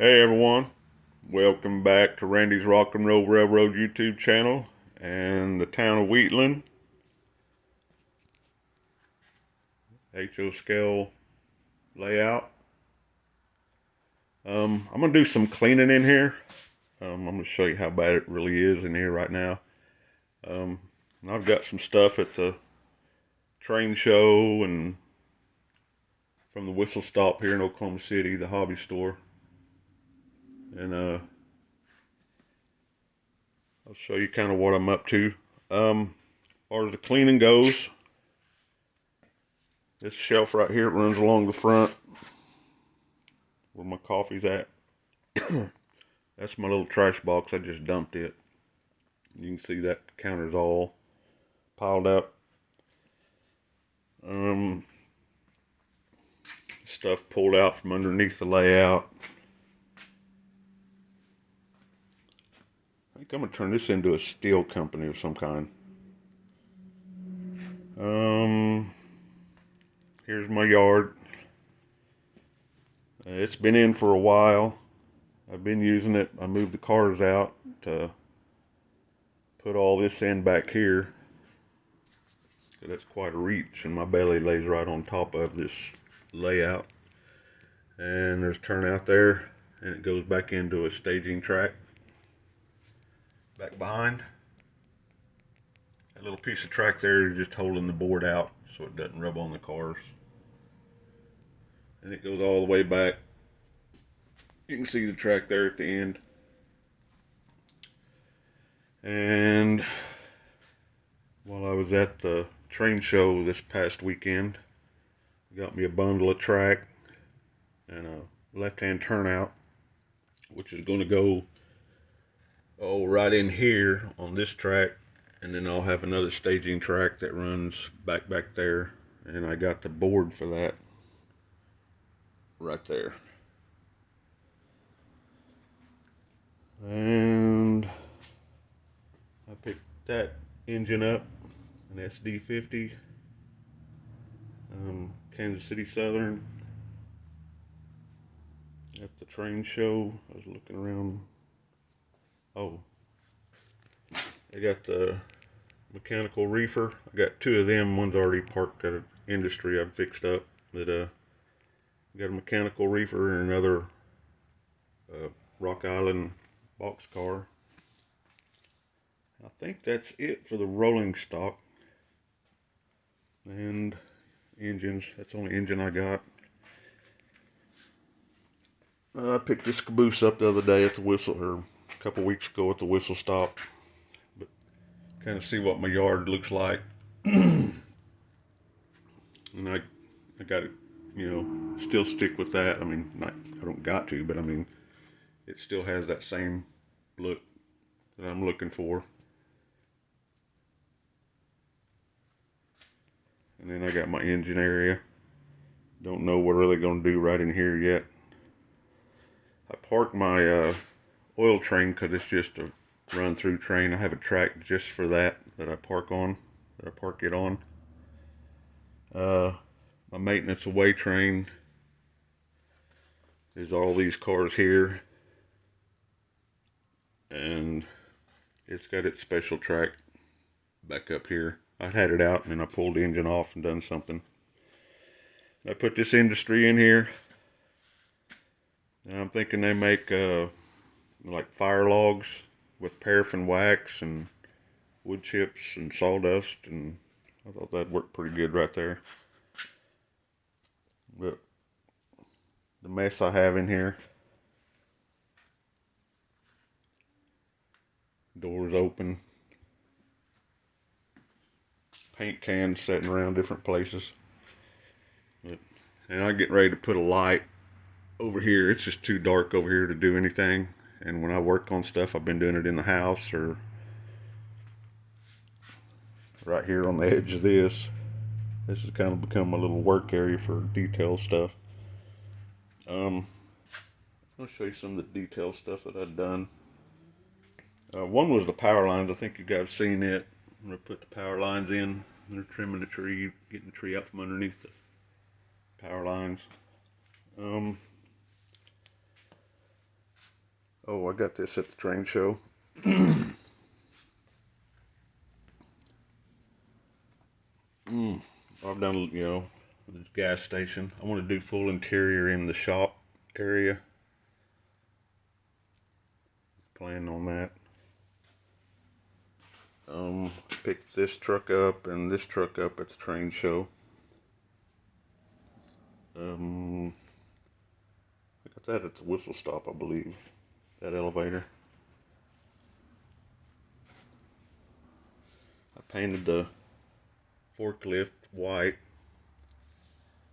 Hey everyone, welcome back to Randy's Rock and Roll Railroad YouTube channel and the town of Wheatland. HO scale layout. I'm gonna do some cleaning in here. I'm gonna show you how bad it really is in here right now. And I've got some stuff at the train show and from the Whistle Stop here in Oklahoma City, the hobby store. And I'll show you kind of what I'm up to. As far as the cleaning goes, this shelf right here runs along the front where my coffee's at. That's my little trash box. I just dumped it. You can see that counter's all piled up. Stuff pulled out from underneath the layout. I think I'm gonna turn this into a steel company of some kind. Here's my yard. It's been in for a while. I've been using it. I moved the cars out to put all this in back here. So that's quite a reach, and my belly lays right on top of this layout. And there's turnout there, and it goes back into a staging track back behind. That little piece of track there is just holding the board out so it doesn't rub on the cars. And it goes all the way back. You can see the track there at the end. And while I was at the train show this past weekend, I got me a bundle of track and a left-hand turnout, which is going to go right in here on this track, and then I'll have another staging track that runs back there, and I got the board for that right there. And I picked that engine up, an SD50, Kansas City Southern, at the train show. I was looking around. Oh, I got the mechanical reefer. I got two of them. One's already parked at an industry I've fixed up. That got a mechanical reefer and another Rock Island box car. I think that's it for the rolling stock and engines. That's the only engine I got. I picked this caboose up the other day at the Whistle, or a couple weeks ago at the Whistle Stop. But kind of see what my yard looks like. And I got to, still stick with that. I mean, I don't got to, but I mean, it still has that same look that I'm looking for. And then I got my engine area. Don't know what we're really going to do right in here yet. I parked my oil train because it's just a run-through train. I have a track just for that I park on, that I park it on. My maintenance away train is all these cars here, and it's got its special track back up here. I had it out and then I pulled the engine off and done something. I put this industry in here. And I'm thinking they make like fire logs with paraffin wax and wood chips and sawdust, and I thought that'd work pretty good right there. But the mess I have in here, doors open, paint cans sitting around different places. And I get ready to put a light over here. It's just too dark over here to do anything. And when I work on stuff, I've been doing it in the house or right here on the edge of this. This has kind of become a little work area for detail stuff. I'll show you some of the detail stuff that I've done. One was the power lines. I think you guys have seen it. I'm going to put the power lines in. They're trimming the tree, getting the tree out from underneath the power lines. Oh, I got this at the train show. I've done, this gas station. I want to do full interior in the shop area. Planning on that. Picked this truck up and this truck up at the train show. I got that at the whistle stop, I believe. That elevator. I painted the forklift white.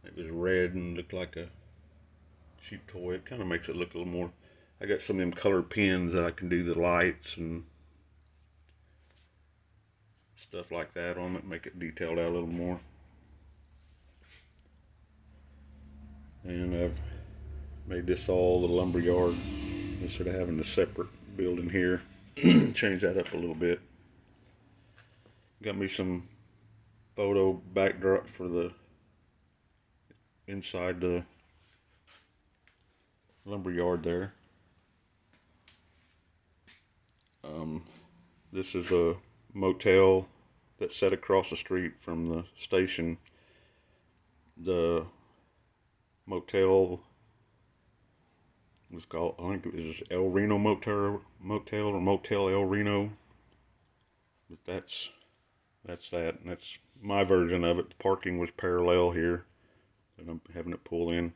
It was red and looked like a cheap toy. It kind of makes it look a little more. I got some of them colored pins that I can do the lights and stuff like that on it, make it detailed out a little more. And I've made this all the lumber yard instead of having a separate building here. Change that up a little bit. Got me some photo backdrop for the inside the lumber yard there. This is a motel that's set across the street from the station. The motel was called, I think it was El Reno Motel or Motel El Reno. But that's that, and that's my version of it. The parking was parallel here, and I'm having it pull in.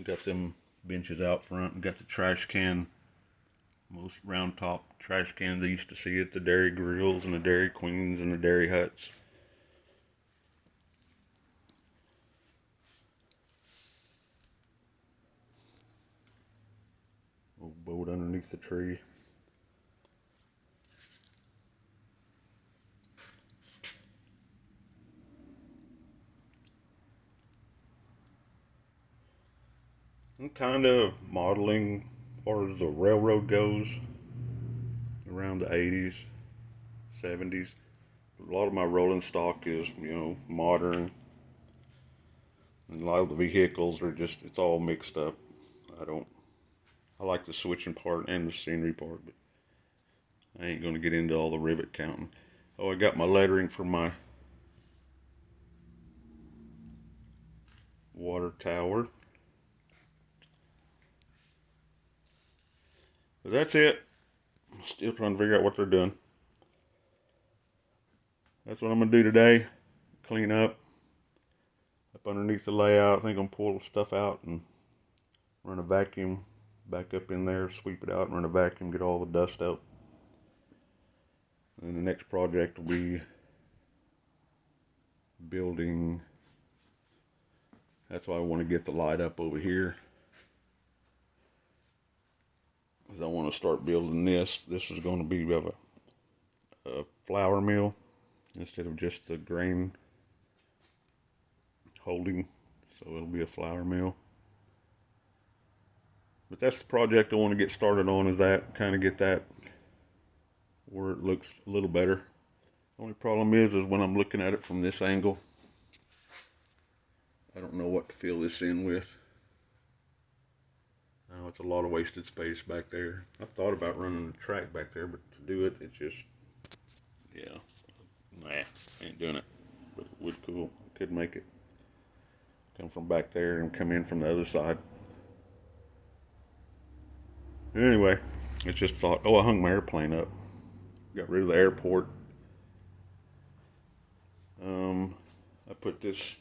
Got them benches out front, and got the trash can, most round top trash cans I used to see at the Dairy Grills and the Dairy Queens and the Dairy Huts. Old boat underneath the tree. I'm kind of modeling as far as the railroad goes around the 80s, 70s. A lot of my rolling stock is, modern. And a lot of the vehicles are just, it's all mixed up. I like the switching part and the scenery part, but I ain't going to get into all the rivet counting. Oh, I got my lettering for my water tower. But that's it. Still trying to figure out what they're doing. That's what I'm going to do today. Clean up underneath the layout. I think I'm going to pull stuff out and run a vacuum back up in there, sweep it out and run a vacuum, get all the dust out. And the next project will be building. That's why I want to get the light up over here, because I want to start building this. This is going to be a flour mill instead of just the grain holding, so it'll be a flour mill. But that's the project I want to get started on, is that, kind of get that where it looks a little better. The only problem is when I'm looking at it from this angle, I don't know what to fill this in with. Now it's a lot of wasted space back there. I've thought about running a track back there, but to do it, it's just, yeah, ain't doing it. But it would cool. Could make it come from back there and come in from the other side. Anyway, it's just thought, oh, I hung my airplane up. Got rid of the airport. I put this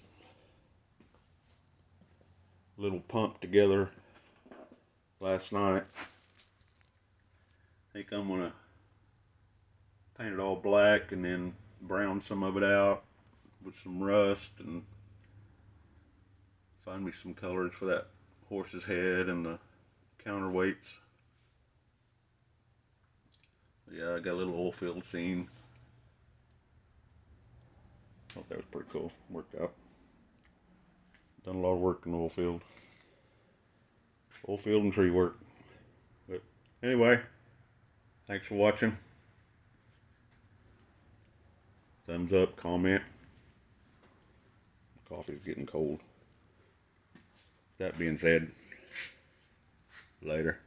little pump together last night. I think I'm gonna paint it all black and then brown some of it out with some rust and find me some colors for that horse's head and the counterweights. Yeah, I got a little oil field scene. I thought that was pretty cool. Worked out. Done a lot of work in the oil field. Oil field and tree work. But anyway, thanks for watching. Thumbs up, comment. Coffee's getting cold. That being said, later.